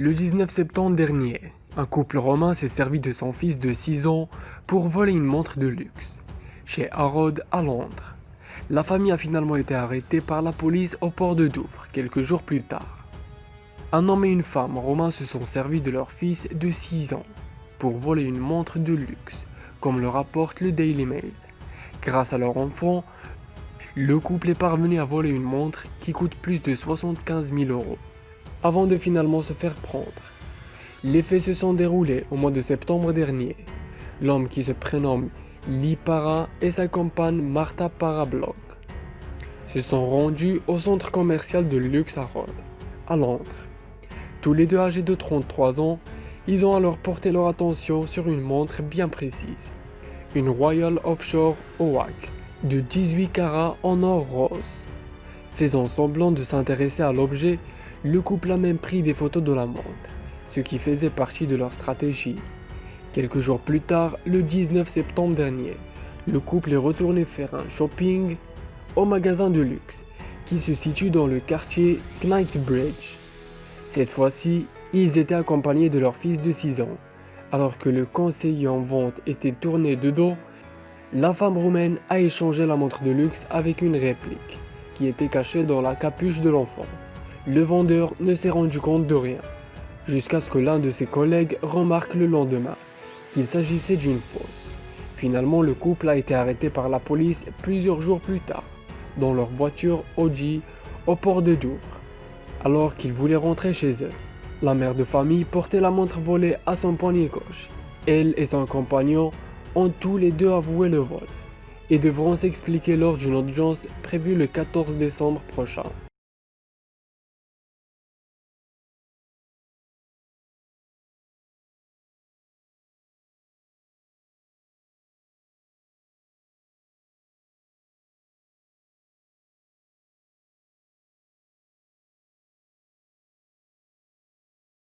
Le 19 septembre dernier, un couple romain s'est servi de son fils de 6 ans pour voler une montre de luxe chez Harrods à Londres. La famille a finalement été arrêtée par la police au port de Douvres quelques jours plus tard. Un homme et une femme romains se sont servis de leur fils de 6 ans pour voler une montre de luxe, comme le rapporte le Daily Mail. Grâce à leur enfant, le couple est parvenu à voler une montre qui coûte plus de 75 000 euros, avant de finalement se faire prendre. Les faits se sont déroulés au mois de septembre dernier. L'homme qui se prénomme Lee Para et sa compagne Martha Para-Block se sont rendus au centre commercial de luxe Harrods, à Londres. Tous les deux âgés de 33 ans, ils ont alors porté leur attention sur une montre bien précise, une Royal Offshore Oak de 18 carats en or rose. Faisant semblant de s'intéresser à l'objet, le couple a même pris des photos de la montre, ce qui faisait partie de leur stratégie. Quelques jours plus tard, le 19 septembre dernier, le couple est retourné faire un shopping au magasin de luxe qui se situe dans le quartier Knightsbridge. Cette fois-ci, ils étaient accompagnés de leur fils de 6 ans. Alors que le conseiller en vente était tourné de dos, la femme roumaine a échangé la montre de luxe avec une réplique qui était cachée dans la capuche de l'enfant. Le vendeur ne s'est rendu compte de rien, jusqu'à ce que l'un de ses collègues remarque le lendemain qu'il s'agissait d'une fausse. Finalement, le couple a été arrêté par la police plusieurs jours plus tard, dans leur voiture Audi au port de Douvres, alors qu'ils voulaient rentrer chez eux. La mère de famille portait la montre volée à son poignet gauche. Elle et son compagnon ont tous les deux avoué le vol et devront s'expliquer lors d'une audience prévue le 14 décembre prochain.